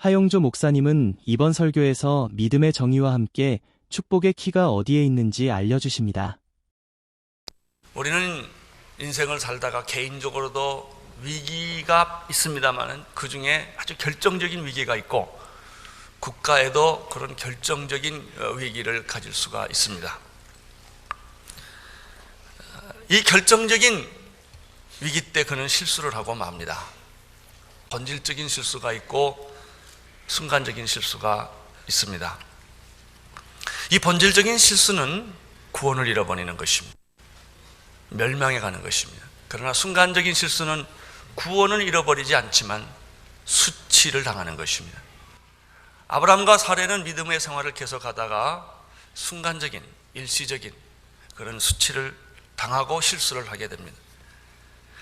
하용조 목사님은 이번 설교에서 믿음의 정의와 함께 축복의 키가 어디에 있는지 알려주십니다. 우리는 인생을 살다가 개인적으로도 위기가 있습니다만 그 중에 아주 결정적인 위기가 있고 국가에도 그런 결정적인 위기를 가질 수가 있습니다. 이 결정적인 위기 때 그는 실수를 하고 맙니다. 본질적인 실수가 있고 순간적인 실수가 있습니다. 이 본질적인 실수는 구원을 잃어버리는 것입니다. 멸망해 가는 것입니다. 그러나 순간적인 실수는 구원을 잃어버리지 않지만 수치를 당하는 것입니다. 아브라함과 사례는 믿음의 생활을 계속하다가 순간적인 일시적인 그런 수치를 당하고 실수를 하게 됩니다.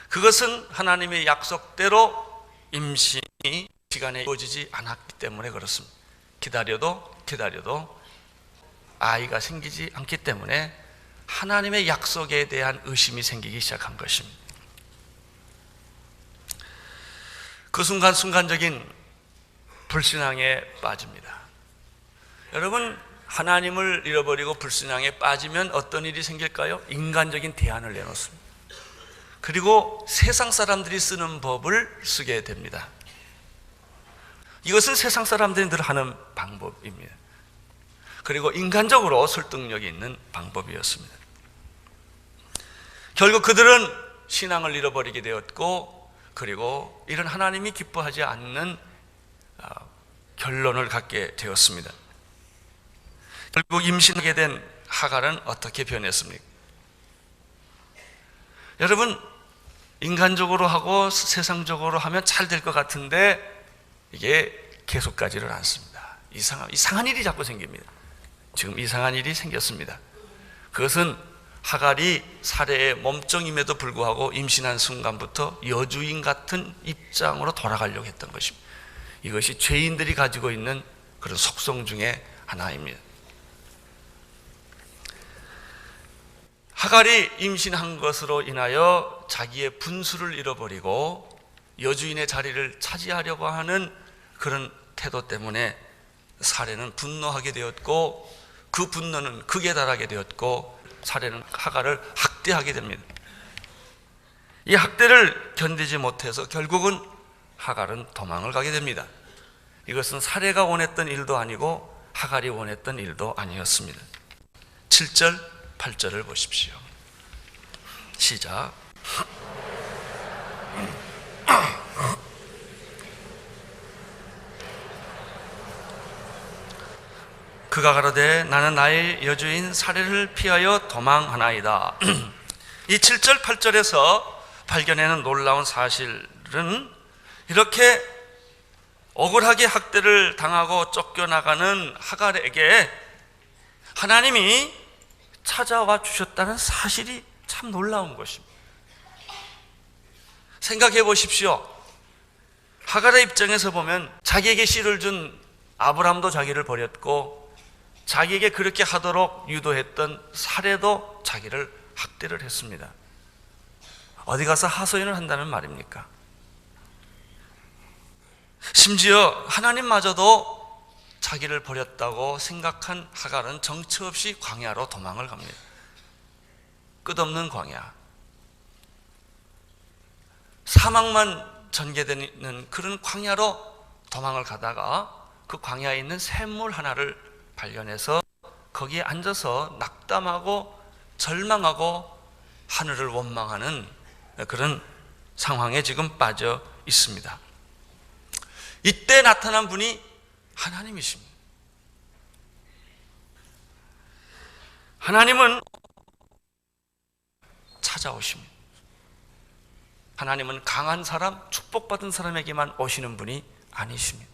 그것은 하나님의 약속대로 임신이 시간에 이루어지지 않았기 때문에 그렇습니다. 기다려도 아이가 생기지 않기 때문에 하나님의 약속에 대한 의심이 생기기 시작한 것입니다. 그 순간적인 불신앙에 빠집니다. 여러분, 하나님을 잃어버리고 불신앙에 빠지면 어떤 일이 생길까요? 인간적인 대안을 내놓습니다. 그리고 세상 사람들이 쓰는 법을 쓰게 됩니다. 이것은 세상 사람들이 늘 하는 방법입니다. 그리고 인간적으로 설득력이 있는 방법이었습니다. 결국 그들은 신앙을 잃어버리게 되었고, 그리고 이런 하나님이 기뻐하지 않는 결론을 갖게 되었습니다. 결국 임신하게 된 하갈은 어떻게 변했습니까? 여러분, 인간적으로 하고 세상적으로 하면 잘 될 것 같은데 이게 계속 가지를 않습니다. 이상한 일이 자꾸 생깁니다. 지금 이상한 일이 생겼습니다. 그것은 하갈이 사례의 몸종임에도 불구하고 임신한 순간부터 여주인 같은 입장으로 돌아가려고 했던 것입니다. 이것이 죄인들이 가지고 있는 그런 속성 중에 하나입니다. 하갈이 임신한 것으로 인하여 자기의 분수를 잃어버리고 여주인의 자리를 차지하려고 하는 그런 태도 때문에 사례는 분노하게 되었고, 그 분노는 극에 달하게 되었고, 사례는 하갈을 학대하게 됩니다. 이 학대를 견디지 못해서 결국은 하갈은 도망을 가게 됩니다. 이것은 사례가 원했던 일도 아니고 하갈이 원했던 일도 아니었습니다. 7절, 8절을 보십시오. 시작. 그가 가로되 나는 나의 여주인 사례를 피하여 도망하나이다. 이 7절, 8절에서 발견하는 놀라운 사실은 이렇게 억울하게 학대를 당하고 쫓겨나가는 하갈에게 하나님이 찾아와 주셨다는 사실이 참 놀라운 것입니다. 생각해 보십시오. 하갈의 입장에서 보면 자기에게 씨를 준 아브라함도 자기를 버렸고, 자기에게 그렇게 하도록 유도했던 사례도 자기를 학대를 했습니다. 어디 가서 하소연을 한다는 말입니까? 심지어 하나님마저도 자기를 버렸다고 생각한 하갈은 정처 없이 광야로 도망을 갑니다. 끝없는 광야, 사막만 전개되는 그런 광야로 도망을 가다가 그 광야에 있는 샘물 하나를 발견해서 거기에 앉아서 낙담하고 절망하고 하늘을 원망하는 그런 상황에 지금 빠져 있습니다. 이때 나타난 분이 하나님이십니다. 하나님은 찾아오십니다. 하나님은 강한 사람, 축복받은 사람에게만 오시는 분이 아니십니다.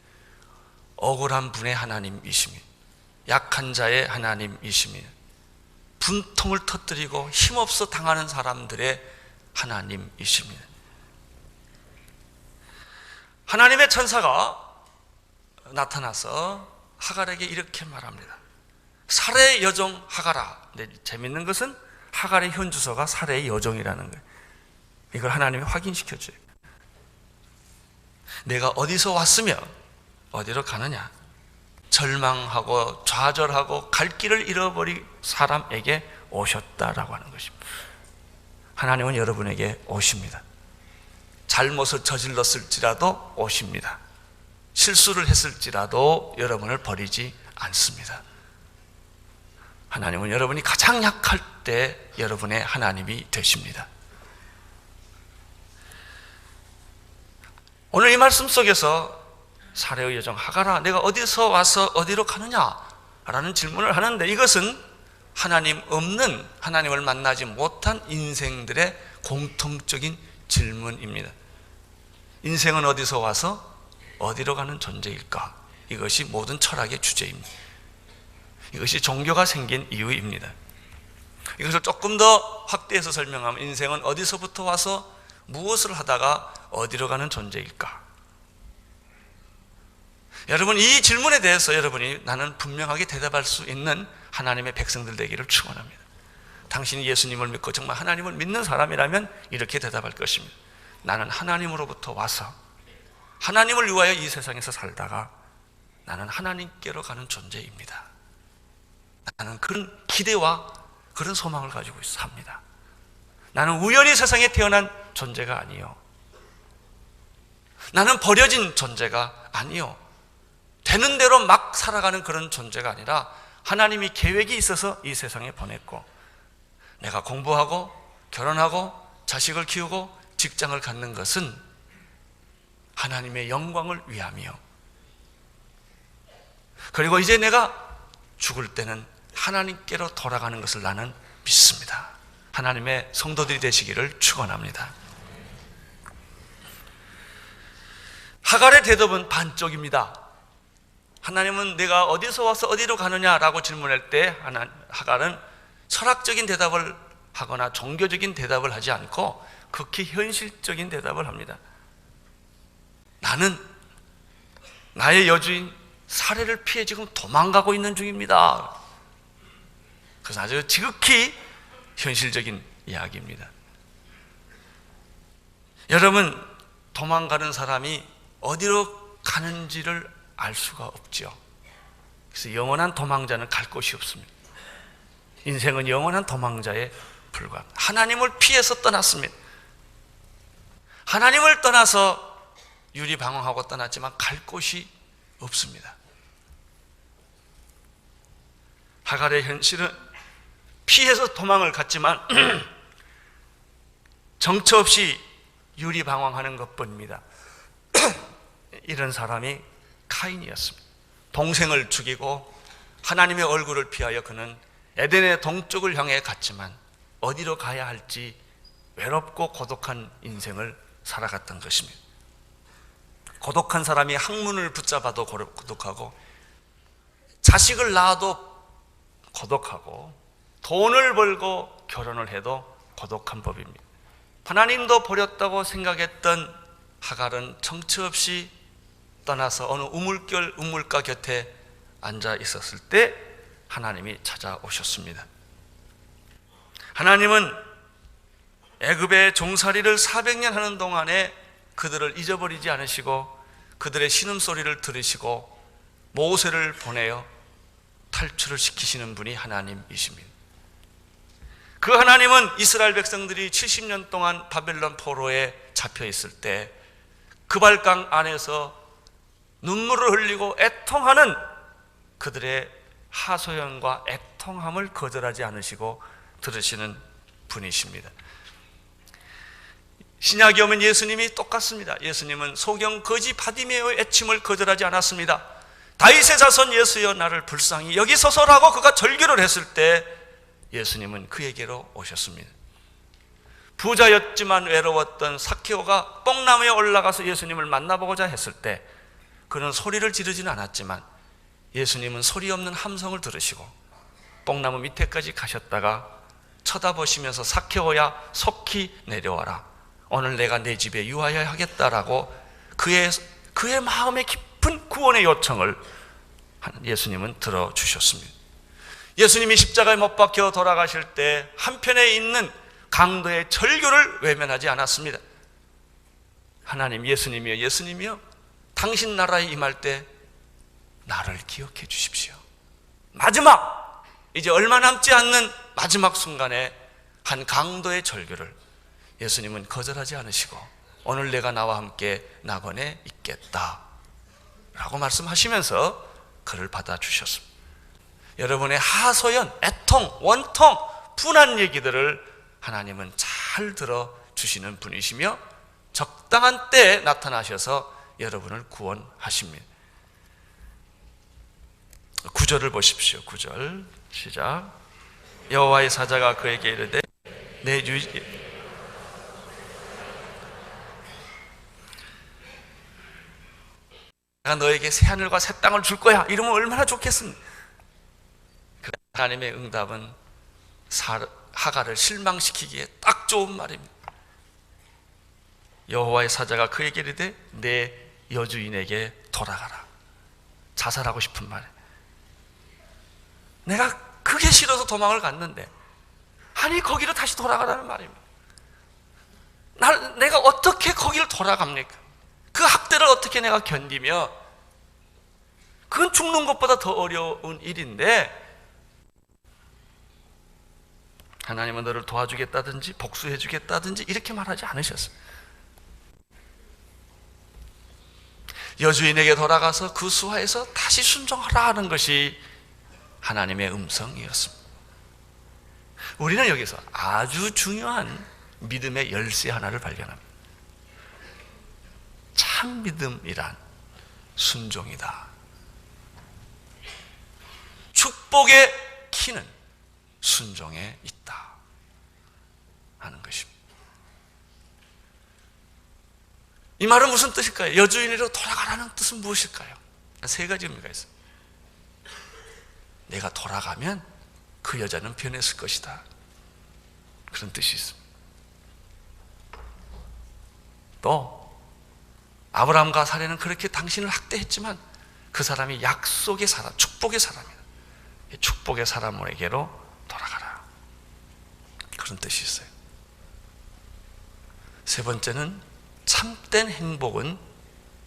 억울한 분의 하나님이십니다. 약한 자의 하나님이십니다. 분통을 터뜨리고 힘없어 당하는 사람들의 하나님이십니다. 하나님의 천사가 나타나서 하갈에게 이렇게 말합니다. 사례의 여종 하갈아. 근데 재밌는 것은 하갈의 현주소가 사례의 여종이라는 거예요. 이걸 하나님이 확인시켜줘요. 내가 어디서 왔으며 어디로 가느냐? 절망하고 좌절하고 갈 길을 잃어버린 사람에게 오셨다라고 하는 것입니다. 하나님은 여러분에게 오십니다. 잘못을 저질렀을지라도 오십니다. 실수를 했을지라도 여러분을 버리지 않습니다. 하나님은 여러분이 가장 약할 때 여러분의 하나님이 되십니다. 오늘 이 말씀 속에서 사례의 여정 하가라, 내가 어디서 와서 어디로 가느냐? 라는 질문을 하는데, 이것은 하나님 없는, 하나님을 만나지 못한 인생들의 공통적인 질문입니다. 인생은 어디서 와서 어디로 가는 존재일까? 이것이 모든 철학의 주제입니다. 이것이 종교가 생긴 이유입니다. 이것을 조금 더 확대해서 설명하면, 인생은 어디서부터 와서 무엇을 하다가 어디로 가는 존재일까? 여러분, 이 질문에 대해서 여러분이 나는 분명하게 대답할 수 있는 하나님의 백성들 되기를 축원합니다. 당신이 예수님을 믿고 정말 하나님을 믿는 사람이라면 이렇게 대답할 것입니다. 나는 하나님으로부터 와서 하나님을 위하여 이 세상에서 살다가 나는 하나님께로 가는 존재입니다. 나는 그런 기대와 그런 소망을 가지고 삽니다. 나는 우연히 세상에 태어난 존재가 아니요, 나는 버려진 존재가 아니요, 되는 대로 막 살아가는 그런 존재가 아니라 하나님이 계획이 있어서 이 세상에 보냈고, 내가 공부하고 결혼하고 자식을 키우고 직장을 갖는 것은 하나님의 영광을 위함이요, 그리고 이제 내가 죽을 때는 하나님께로 돌아가는 것을 나는 믿습니다. 하나님의 성도들이 되시기를 축원합니다. 하갈의 대답은 반쪽입니다. 하나님은 내가 어디서 와서 어디로 가느냐라고 질문할 때 하갈은 철학적인 대답을 하거나 종교적인 대답을 하지 않고 극히 현실적인 대답을 합니다. 나는 나의 여주인 사례를 피해 지금 도망가고 있는 중입니다. 그래서 아주 지극히 현실적인 이야기입니다. 여러분, 도망가는 사람이 어디로 가는지를 알 수가 없죠. 그래서 영원한 도망자는 갈 곳이 없습니다. 인생은 영원한 도망자에 불과합니다. 하나님을 피해서 떠났습니다. 하나님을 떠나서 유리방황하고 떠났지만 갈 곳이 없습니다. 하갈의 현실은 피해서 도망을 갔지만 정처 없이 유리방황하는 것뿐입니다. 이런 사람이 카인이었습니다. 동생을 죽이고 하나님의 얼굴을 피하여 그는 에덴의 동쪽을 향해 갔지만 어디로 가야 할지 외롭고 고독한 인생을 살아갔던 것입니다. 고독한 사람이 학문을 붙잡아도 고독하고, 자식을 낳아도 고독하고, 돈을 벌고 결혼을 해도 고독한 법입니다. 하나님도 버렸다고 생각했던 하갈은 정처 없이 떠나서 어느 우물가 곁에 앉아 있었을 때 하나님이 찾아오셨습니다. 하나님은 애굽의 종살이를 400년 하는 동안에 그들을 잊어버리지 않으시고 그들의 신음소리를 들으시고 모세를 보내어 탈출을 시키시는 분이 하나님이십니다. 그 하나님은 이스라엘 백성들이 70년 동안 바벨론 포로에 잡혀 있을 때 그발강 안에서 눈물을 흘리고 애통하는 그들의 하소연과 애통함을 거절하지 않으시고 들으시는 분이십니다. 신약에 오면 예수님이 똑같습니다. 예수님은 소경 거지 바디메오의 애침을 거절하지 않았습니다. 다윗의 자손 예수여 나를 불쌍히 여기소서라고 그가 절규를 했을 때 예수님은 그에게로 오셨습니다. 부자였지만 외로웠던 삭개오가 뽕나무에 올라가서 예수님을 만나보고자 했을 때 그는 소리를 지르지는 않았지만 예수님은 소리 없는 함성을 들으시고 뽕나무 밑에까지 가셨다가 쳐다보시면서 삭개오야 속히 내려와라, 오늘 내가 내 집에 유하여 하겠다라고 그의 마음의 깊은 구원의 요청을 예수님은 들어주셨습니다. 예수님이 십자가에 못 박혀 돌아가실 때 한편에 있는 강도의 절규를 외면하지 않았습니다. 하나님, 예수님이여 당신 나라에 임할 때 나를 기억해 주십시오. 마지막, 이제 얼마 남지 않는 마지막 순간에 한 강도의 절규를 예수님은 거절하지 않으시고 오늘 내가 나와 함께 낙원에 있겠다 라고 말씀하시면서 그를 받아주셨습니다. 여러분의 하소연, 애통, 원통, 분한 얘기들을 하나님은 잘 들어주시는 분이시며 적당한 때에 나타나셔서 여러분을 구원하십니다. 9절을 보십시오. 9절 시작. 여호와의 사자가 그에게 이르되 내 내가 너에게 새 하늘과 새 땅을 줄 거야. 이러면 얼마나 좋겠습니까? 하나님의 응답은 하갈을 실망시키기에 딱 좋은 말입니다. 여호와의 사자가 그에게 이르되 내 여주인에게 돌아가라. 자살하고 싶은 말. 내가 그게 싫어서 도망을 갔는데 아니 거기로 다시 돌아가라는 말입니다. 내가 어떻게 거기를 돌아갑니까? 그 학대를 어떻게 내가 견디며, 그건 죽는 것보다 더 어려운 일인데 하나님은 너를 도와주겠다든지 복수해 주겠다든지 이렇게 말하지 않으셨어요. 여주인에게 돌아가서 그 수하에서 다시 순종하라 하는 것이 하나님의 음성이었습니다. 우리는 여기서 아주 중요한 믿음의 열쇠 하나를 발견합니다. 참 믿음이란 순종이다. 축복의 키는 순종에 있다 하는 것입니다. 이 말은 무슨 뜻일까요? 여주인으로 돌아가라는 뜻은 무엇일까요? 세 가지 의미가 있습니다. 내가 돌아가면 그 여자는 변했을 것이다, 그런 뜻이 있습니다. 또 아브라함과 사례는 그렇게 당신을 학대했지만 그 사람이 약속의 사람, 축복의 사람이다. 축복의 사람에게로 돌아가라, 그런 뜻이 있어요. 세 번째는 참된 행복은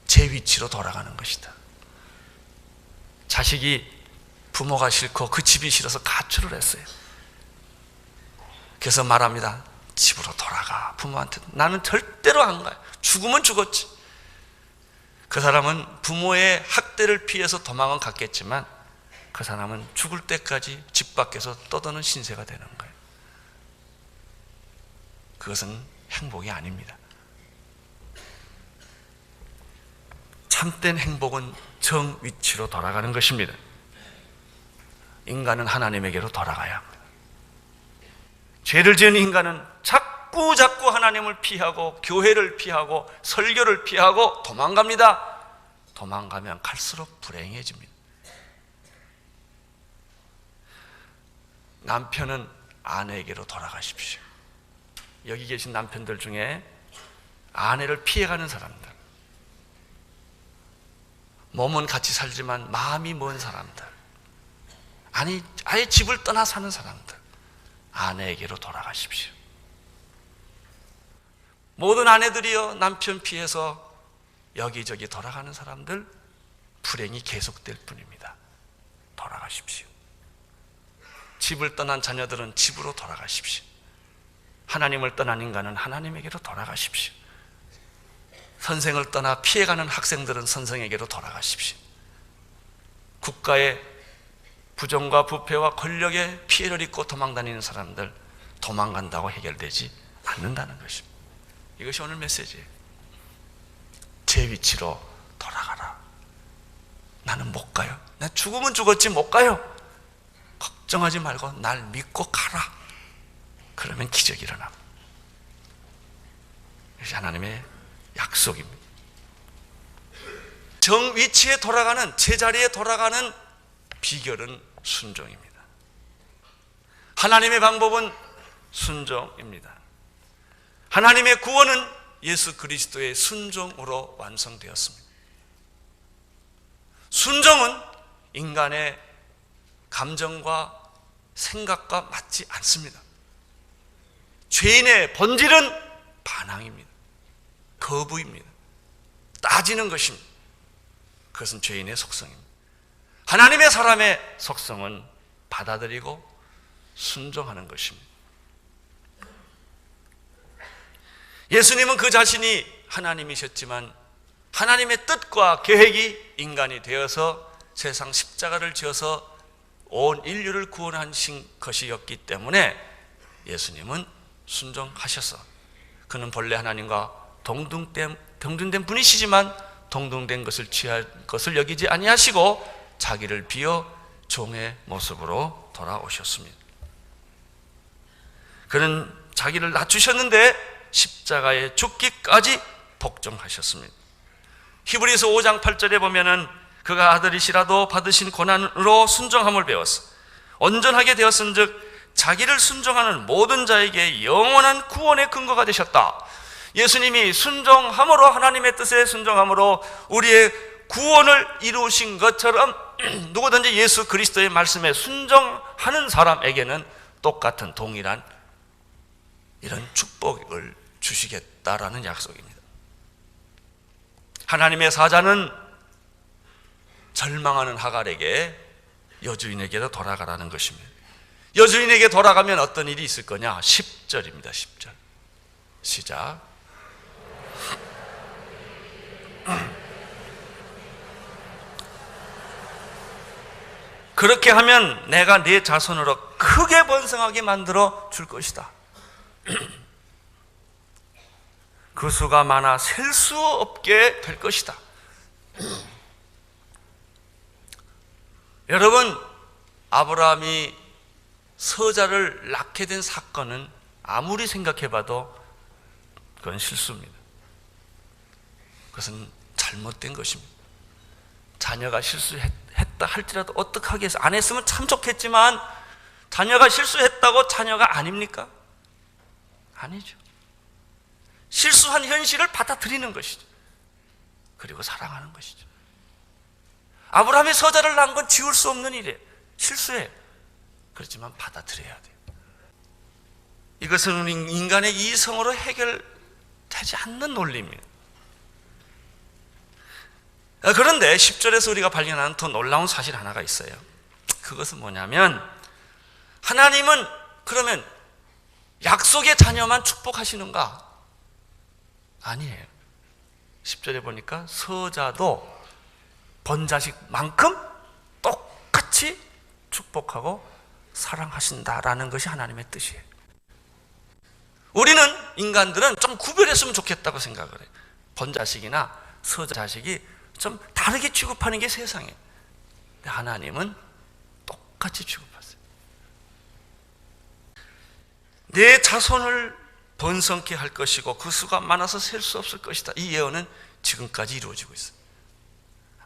제 위치로 돌아가는 것이다. 자식이 부모가 싫고 그 집이 싫어서 가출을 했어요. 그래서 말합니다. 집으로 돌아가. 부모한테 나는 절대로 안 가요. 죽으면 죽었지. 그 사람은 부모의 학대를 피해서 도망은 갔겠지만 그 사람은 죽을 때까지 집 밖에서 떠드는 신세가 되는 거예요. 그것은 행복이 아닙니다. 참된 행복은 정 위치로 돌아가는 것입니다. 인간은 하나님에게로 돌아가야 합니다. 죄를 지은 인간은 자꾸 하나님을 피하고 교회를 피하고 설교를 피하고 도망갑니다. 도망가면 갈수록 불행해집니다. 남편은 아내에게로 돌아가십시오. 여기 계신 남편들 중에 아내를 피해가는 사람들, 몸은 같이 살지만 마음이 먼 사람들, 아예 집을 떠나 사는 사람들, 아내에게로 돌아가십시오. 모든 아내들이여 남편 피해서 여기저기 돌아가는 사람들, 불행이 계속될 뿐입니다. 돌아가십시오. 집을 떠난 자녀들은 집으로 돌아가십시오. 하나님을 떠난 인간은 하나님에게로 돌아가십시오. 선생을 떠나 피해가는 학생들은 선생에게로 돌아가십시오. 국가의 부정과 부패와 권력의 피해를 입고 도망다니는 사람들, 도망간다고 해결되지 않는다는 것입니다. 이것이 오늘 메시지예요. 제 위치로 돌아가라. 나는 못 가요. 나 죽으면 죽었지 못 가요. 걱정하지 말고 날 믿고 가라. 그러면 기적이 일어납니다. 이것이 하나님의 약속입니다. 정 위치에 돌아가는, 제자리에 돌아가는 비결은 순종입니다. 하나님의 방법은 순종입니다. 하나님의 구원은 예수 그리스도의 순종으로 완성되었습니다. 순종은 인간의 감정과 생각과 맞지 않습니다. 죄인의 본질은 반항입니다. 거부입니다. 따지는 것입니다. 그것은 죄인의 속성입니다. 하나님의 사람의 속성은 받아들이고 순종하는 것입니다. 예수님은 그 자신이 하나님이셨지만 하나님의 뜻과 계획이 인간이 되어서 세상 십자가를 지어서 온 인류를 구원하신 것이었기 때문에 예수님은 순종하셔서 그는 본래 하나님과 동등된 분이시지만 동등된 것을 취할 것을 여기지 아니하시고 자기를 비어 종의 모습으로 돌아오셨습니다. 그는 자기를 낮추셨는데 십자가에 죽기까지 복종하셨습니다. 히브리서 5장 8절에 보면은 그가 아들이시라도 받으신 고난으로 순종함을 배웠어. 온전하게 되었은즉 자기를 순종하는 모든 자에게 영원한 구원의 근거가 되셨다. 예수님이 순종함으로, 하나님의 뜻에 순종함으로 우리의 구원을 이루신 것처럼 누구든지 예수 그리스도의 말씀에 순종하는 사람에게는 똑같은 동일한 이런 축복을 주시겠다라는 약속입니다. 하나님의 사자는 절망하는 하갈에게 여주인에게로 돌아가라는 것입니다. 여주인에게 돌아가면 어떤 일이 있을 거냐? 10절입니다. 10절 시작. 그렇게 하면 내가 네 자손으로 크게 번성하게 만들어 줄 것이다. 그 수가 많아 셀 수 없게 될 것이다. 여러분, 아브라함이 서자를 낳게 된 사건은 아무리 생각해봐도 그건 실수입니다. 그것은 잘못된 것입니다. 자녀가 실수했다 할지라도 어떡하게 해서 안 했으면 참 좋겠지만 자녀가 실수했다고 자녀가 아닙니까? 아니죠. 실수한 현실을 받아들이는 것이죠. 그리고 사랑하는 것이죠. 아브라함이 서자를 낳은 건 지울 수 없는 일이에요. 실수해. 그렇지만 받아들여야 돼요. 이것은 인간의 이성으로 해결되지 않는 논리입니다. 그런데 10절에서 우리가 발견하는 더 놀라운 사실 하나가 있어요. 그것은 뭐냐면 하나님은 그러면 약속의 자녀만 축복하시는가? 아니에요. 10절에 보니까 서자도 번자식만큼 똑같이 축복하고 사랑하신다라는 것이 하나님의 뜻이에요. 우리는 인간들은 좀 구별했으면 좋겠다고 생각을 해요. 번자식이나 서자식이 좀 다르게 취급하는 게 세상이에요. 근데 하나님은 똑같이 취급하세요. 내 자손을 번성케 할 것이고 그 수가 많아서 셀 수 없을 것이다. 이 예언은 지금까지 이루어지고 있어요.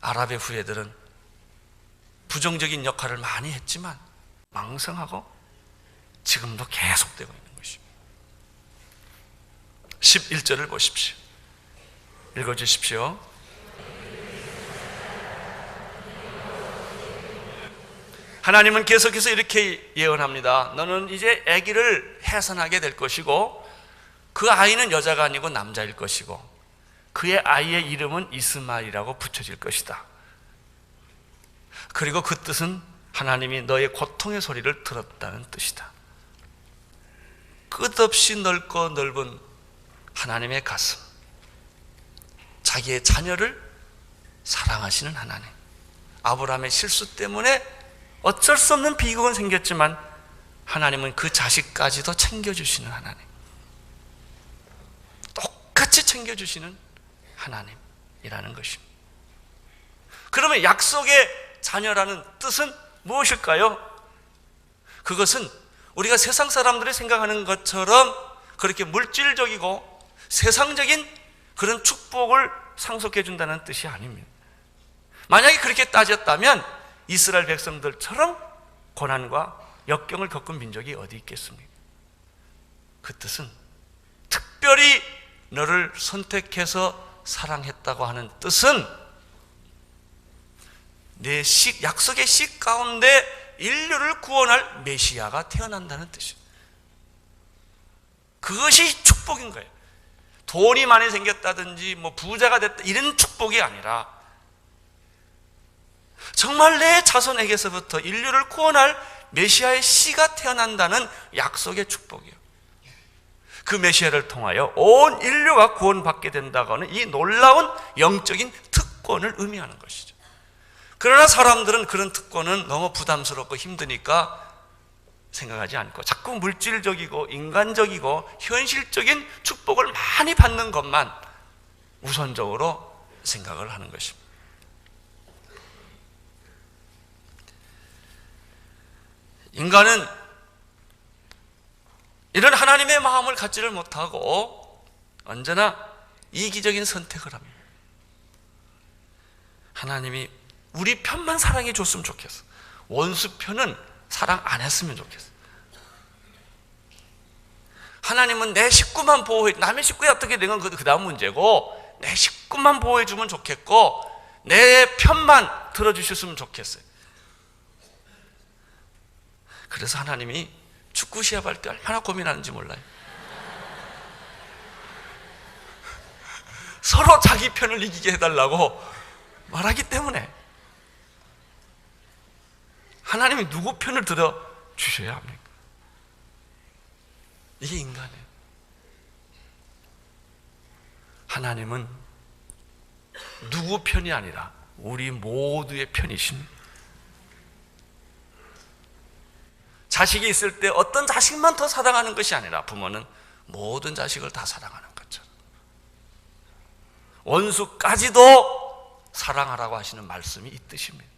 아랍의 후예들은 부정적인 역할을 많이 했지만 왕성하고 지금도 계속되고 있는 것입니다. 11절을 보십시오. 읽어주십시오. 하나님은 계속해서 이렇게 예언합니다. 너는 이제 아기를 해산하게 될 것이고 그 아이는 여자가 아니고 남자일 것이고 그의 아이의 이름은 이스마엘이라고 붙여질 것이다. 그리고 그 뜻은 하나님이 너의 고통의 소리를 들었다는 뜻이다. 끝없이 넓고 넓은 하나님의 가슴, 자기의 자녀를 사랑하시는 하나님. 아브라함의 실수 때문에 어쩔 수 없는 비극은 생겼지만 하나님은 그 자식까지도 챙겨주시는 하나님, 똑같이 챙겨주시는 하나님이라는 것입니다. 그러면 약속의 자녀라는 뜻은 무엇일까요? 그것은 우리가 세상 사람들이 생각하는 것처럼 그렇게 물질적이고 세상적인 그런 축복을 상속해 준다는 뜻이 아닙니다. 만약에 그렇게 따졌다면 이스라엘 백성들처럼 고난과 역경을 겪은 민족이 어디 있겠습니까? 그 뜻은 특별히 너를 선택해서 사랑했다고 하는 뜻은 내 약속의 씨 가운데 인류를 구원할 메시아가 태어난다는 뜻이에요. 그것이 축복인 거예요. 돈이 많이 생겼다든지 뭐 부자가 됐다 이런 축복이 아니라 정말 내 자손에게서부터 인류를 구원할 메시아의 씨가 태어난다는 약속의 축복이에요. 그 메시아를 통하여 온 인류가 구원받게 된다고 하는 이 놀라운 영적인 특권을 의미하는 것이죠. 그러나 사람들은 그런 특권은 너무 부담스럽고 힘드니까 생각하지 않고 자꾸 물질적이고 인간적이고 현실적인 축복을 많이 받는 것만 우선적으로 생각을 하는 것입니다. 인간은 이런 하나님의 마음을 갖지를 못하고 언제나 이기적인 선택을 합니다. 하나님이 우리 편만 사랑해 줬으면 좋겠어. 원수 편은 사랑 안 했으면 좋겠어. 하나님은 내 식구만 보호해, 남의 식구에 어떻게 된 건 그 다음 문제고, 내 식구만 보호해 주면 좋겠고, 내 편만 들어주셨으면 좋겠어요. 그래서 하나님이 축구 시합할 때 얼마나 고민하는지 몰라요. 서로 자기 편을 이기게 해달라고 말하기 때문에 하나님이 누구 편을 들어주셔야 합니까? 이게 인간이에요. 하나님은 누구 편이 아니라 우리 모두의 편이십니다. 자식이 있을 때 어떤 자식만 더 사랑하는 것이 아니라 부모는 모든 자식을 다 사랑하는 거죠. 원수까지도 사랑하라고 하시는 말씀이 이 뜻입니다.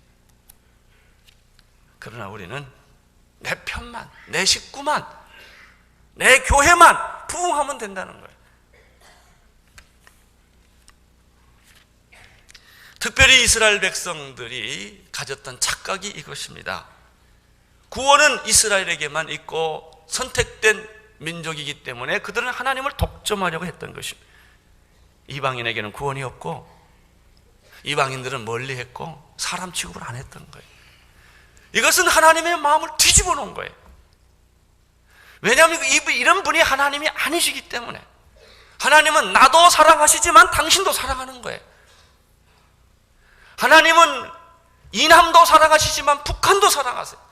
그러나 우리는 내 편만, 내 식구만, 내 교회만 부응하면 된다는 거예요. 특별히 이스라엘 백성들이 가졌던 착각이 이것입니다. 구원은 이스라엘에게만 있고 선택된 민족이기 때문에 그들은 하나님을 독점하려고 했던 것입니다. 이방인에게는 구원이 없고 이방인들은 멀리 했고 사람 취급을 안 했던 거예요. 이것은 하나님의 마음을 뒤집어 놓은 거예요. 왜냐하면 이런 분이 하나님이 아니시기 때문에. 하나님은 나도 사랑하시지만 당신도 사랑하는 거예요. 하나님은 이남도 사랑하시지만 북한도 사랑하세요.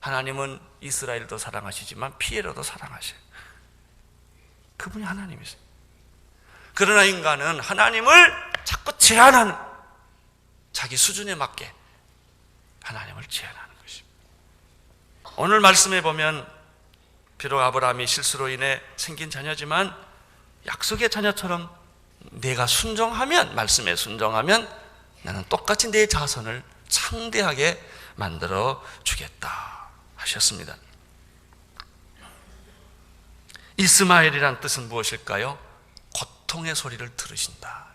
하나님은 이스라엘도 사랑하시지만 피에로도 사랑하셔요. 그분이 하나님이세요. 그러나 인간은 하나님을 자꾸 제한하는, 자기 수준에 맞게 하나님을 제한하는 것입니다. 오늘 말씀에 보면 비록 아브라함이 실수로 인해 생긴 자녀지만 약속의 자녀처럼 내가 순종하면, 말씀에 순종하면 나는 똑같이 내 자손을 창대하게 만들어 주겠다 하셨습니다. 이스마엘이란 뜻은 무엇일까요? 고통의 소리를 들으신다.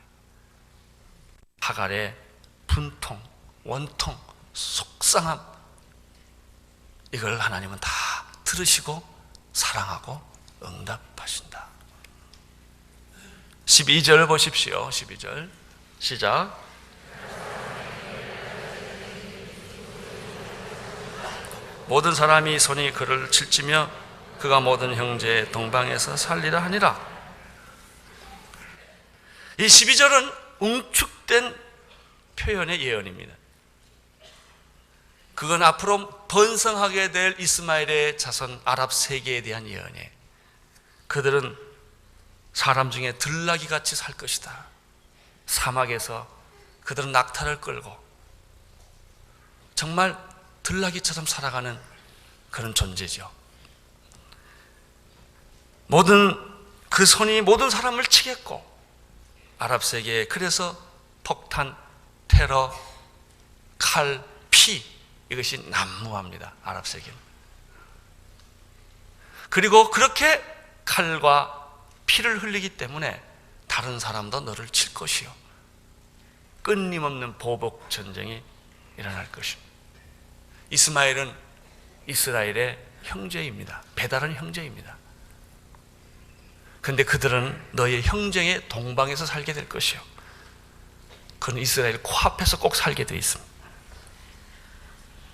하갈의 분통, 원통, 속상함, 이걸 하나님은 다 들으시고 사랑하고 응답하신다. 12절 보십시오. 12절 시작. 모든 사람이 손이 그를 칠지며 그가 모든 형제의 동방에서 살리라 하니라. 이 12절은 응축된 표현의 예언입니다. 그건 앞으로 번성하게 될 이스마엘의 자손 아랍 세계에 대한 예언이에요. 그들은 사람 중에 들나귀 같이 살 것이다. 사막에서 그들은 낙타를 끌고 정말 들나귀처럼 살아가는 그런 존재죠. 그 손이 모든 사람을 치겠고, 아랍 세계에 그래서 폭탄, 테러, 칼, 피, 이것이 난무합니다. 아랍 세계는. 그리고 그렇게 칼과 피를 흘리기 때문에 다른 사람도 너를 칠 것이요, 끊임없는 보복 전쟁이 일어날 것입니다. 이스마엘은 이스라엘의 형제입니다. 배다른 형제입니다. 그런데 그들은 너의 형제의 동방에서 살게 될 것이요, 그는 이스라엘 코앞에서 꼭 살게 되어 있습니다.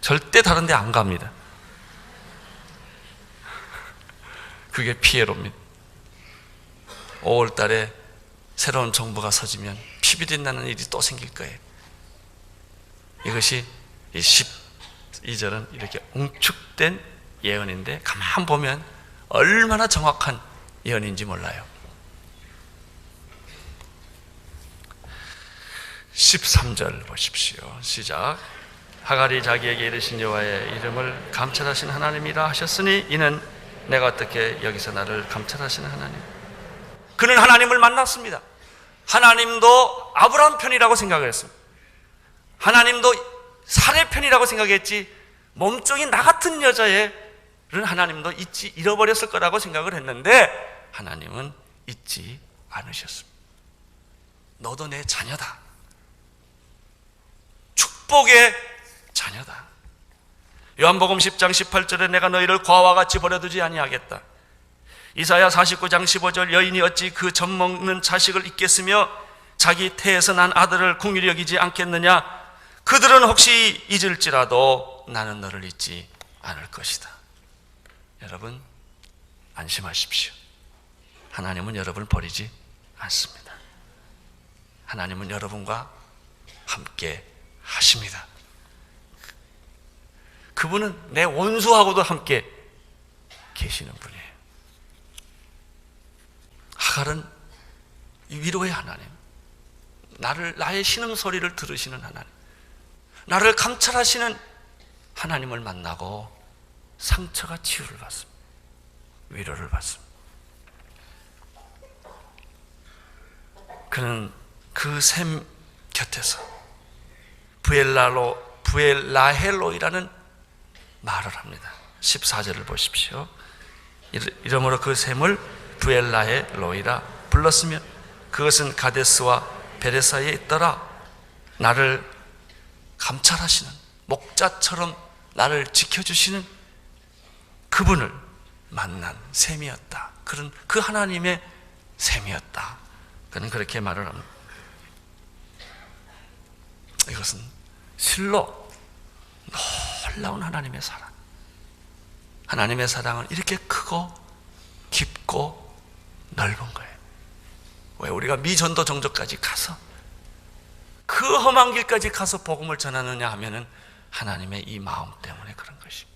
절대 다른 데 안 갑니다. 그게 피에로입니다. 5월 달에 새로운 정부가 서지면 피비린 나는 일이 또 생길 거예요. 이것이 이 12절은 이렇게 웅축된 예언인데 가만 보면 얼마나 정확한 예언인지 몰라요. 13절 보십시오. 시작. 하갈이 자기에게 이르신 여호와의 이름을 감찰하신 하나님이라 하셨으니 이는 내가 어떻게 여기서 나를 감찰하시는 하나님. 그는 하나님을 만났습니다. 하나님도 아브라함 편이라고 생각을 했습니다. 하나님도 사례 편이라고 생각했지 몸종인 나 같은 여자애를 하나님도 잃어버렸을 거라고 생각을 했는데 하나님은 잊지 않으셨습니다. 너도 내 자녀다. 축복의 자녀다. 요한복음 10장 18절에 내가 너희를 과와 같이 버려두지 아니하겠다. 이사야 49장 15절 여인이 어찌 그 젖먹는 자식을 잊겠으며 자기 태에서 난 아들을 긍휼히 여기지 않겠느냐. 그들은 혹시 잊을지라도 나는 너를 잊지 않을 것이다. 여러분 안심하십시오. 하나님은 여러분을 버리지 않습니다. 하나님은 여러분과 함께 하십니다. 그분은 내 원수하고도 함께 계시는 분이에요. 하갈은 위로의 하나님, 나의 신음소리를 들으시는 하나님, 나를 감찰하시는 하나님을 만나고 상처가 치유를 받습니다. 위로를 받습니다. 그는 그 샘 곁에서 부엘라헬로이라는 말을 합니다. 14절을 보십시오. 이러므로 그 샘을 부엘라헬로이라 불렀으며 그것은 가데스와 베레사에 있더라. 나를 감찰하시는 목자처럼 나를 지켜주시는 그분을 만난 샘이었다. 그런 그 하나님의 샘이었다. 그는 그렇게 말을 합니다. 이것은 실로 놀라운 하나님의 사랑. 하나님의 사랑은 이렇게 크고 깊고 넓은 거예요. 왜 우리가 미전도 종족까지 가서 그 험한 길까지 가서 복음을 전하느냐 하면은 하나님의 이 마음 때문에 그런 것입니다.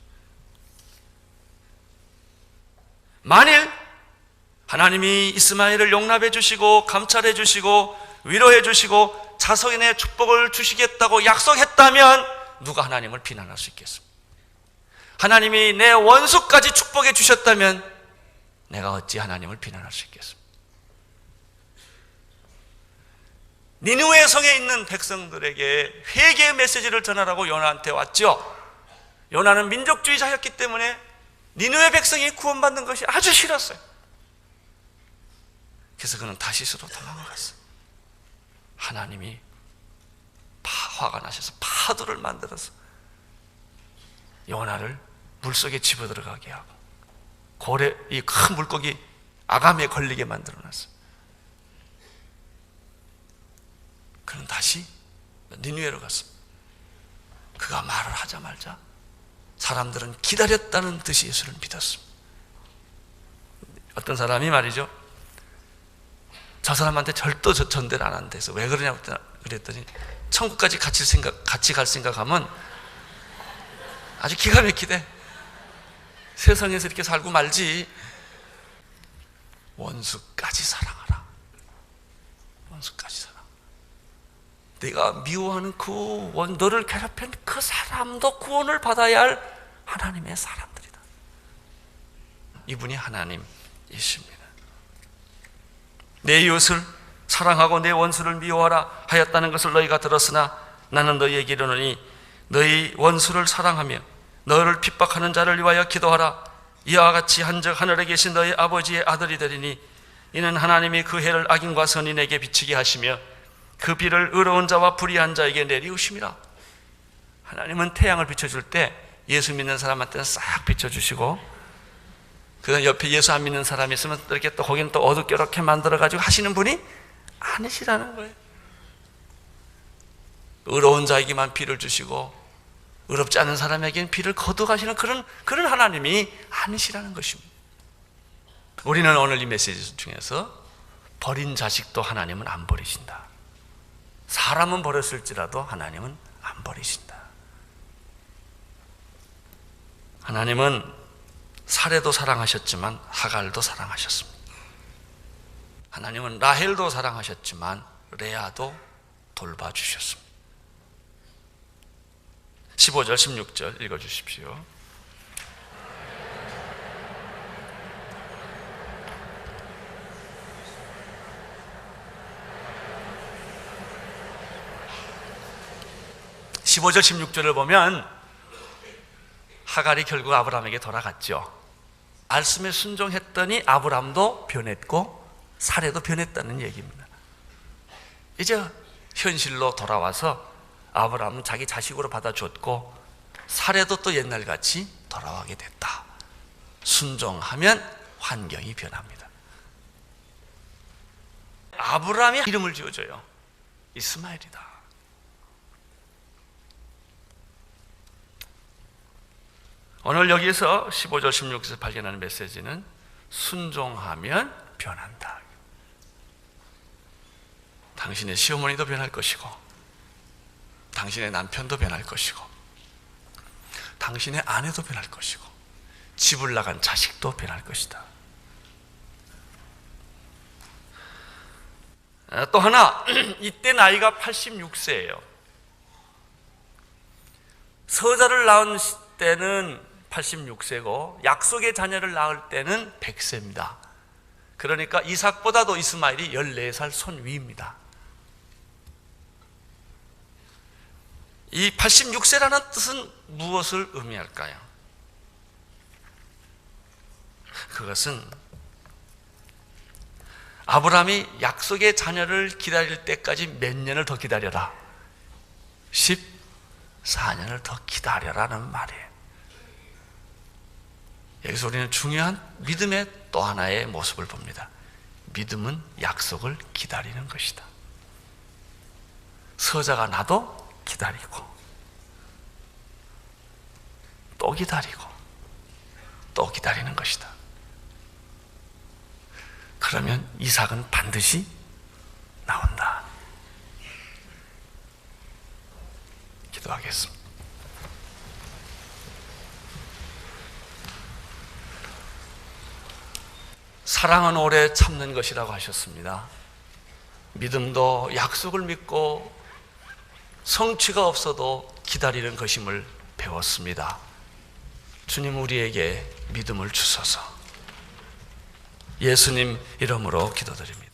만일 하나님이 이스마엘을 용납해 주시고 감찰해 주시고 위로해 주시고 자손의 축복을 주시겠다고 약속했다면 누가 하나님을 비난할 수 있겠습니까? 하나님이 내 원수까지 축복해 주셨다면 내가 어찌 하나님을 비난할 수 있겠습니까? 니느웨 성에 있는 백성들에게 회개의 메시지를 전하라고 요나한테 왔죠. 요나는 민족주의자였기 때문에 니느웨 백성이 구원받는 것이 아주 싫었어요. 그래서 그는 다시스로 도망갔어요. 하나님이 화가 나셔서 파도를 만들어서 요나를 물속에 집어들어가게 하고 고래, 이 큰 물고기 아감에 걸리게 만들어놨어요. 그는 다시 니느웨로 갔습니다. 그가 말을 하자마자 사람들은 기다렸다는 듯이 예수를 믿었습니다. 어떤 사람이 말이죠, 저 사람한테 절도 전대를 안 한대서 왜 그러냐고 그랬더니 천국까지 같이 갈 생각하면 아주 기가 막히대. 세상에서 이렇게 살고 말지. 원수까지 사랑하라. 원수까지 사랑. 네가 미워하는 너를 괴롭힌 그 사람도 구원을 받아야 할 하나님의 사람들이다. 이분이 하나님이십니다. 내 이웃을 사랑하고 내 원수를 미워하라 하였다는 것을 너희가 들었으나 나는 너희에게 이르노니 너희 원수를 사랑하며 너를 핍박하는 자를 위하여 기도하라. 이와 같이 한즉 하늘에 계신 너희 아버지의 아들이 되리니 이는 하나님이 그 해를 악인과 선인에게 비치게 하시며 그 비를 의로운 자와 불의한 자에게 내리우심이라. 하나님은 태양을 비춰줄 때 예수 믿는 사람한테는 싹 비춰주시고 그 옆에 예수 안 믿는 사람이 있으면 이렇게 또 거기는 또 어둡게 만들어가지고 하시는 분이 아니시라는 거예요. 의로운 자에게만 비를 주시고 의롭지 않은 사람에게는 비를 거두가시는 그런 하나님이 아니시라는 것입니다. 우리는 오늘 이 메시지 중에서 버린 자식도 하나님은 안 버리신다. 사람은 버렸을지라도 하나님은 안 버리신다. 하나님은 사레도 사랑하셨지만 하갈도 사랑하셨습니다. 하나님은 라헬도 사랑하셨지만 레아도 돌봐주셨습니다. 15절 16절 읽어주십시오. (15절) 16절을 보면 하갈이 결국 아브라함에게 돌아갔죠. 말씀에 순종했더니 아브라함도 변했고 사레도 변했다는 얘기입니다. 이제 현실로 돌아와서 아브라함은 자기 자식으로 받아줬고 사레도 또 옛날같이 돌아가게 됐다. 순종하면 환경이 변합니다. 아브라함이 이름을 지어줘요. 이스마엘이다. 오늘 여기에서 15절 16절에서 발견하는 메시지는 순종하면 변한다. 당신의 시어머니도 변할 것이고 당신의 남편도 변할 것이고 당신의 아내도 변할 것이고 집을 나간 자식도 변할 것이다. 또 하나, 이때 나이가 86세예요. 서자를 낳은 때는 86세고 약속의 자녀를 낳을 때는 100세입니다. 그러니까 이삭보다도 이스마엘이 14살 손 위입니다. 이 86세라는 뜻은 무엇을 의미할까요? 그것은 아브라함이 약속의 자녀를 기다릴 때까지 몇 년을 더 기다려라? 14년을 더 기다려라는 말이에요. 여기서 우리는 중요한 믿음의 또 하나의 모습을 봅니다. 믿음은 약속을 기다리는 것이다. 서자가 나도 기다리고 또 기다리고 또 기다리는 것이다. 그러면 이삭은 반드시 나온다. 기도하겠습니다. 사랑은 오래 참는 것이라고 하셨습니다. 믿음도 약속을 믿고 성취가 없어도 기다리는 것임을 배웠습니다. 주님, 우리에게 믿음을 주소서. 예수님 이름으로 기도드립니다.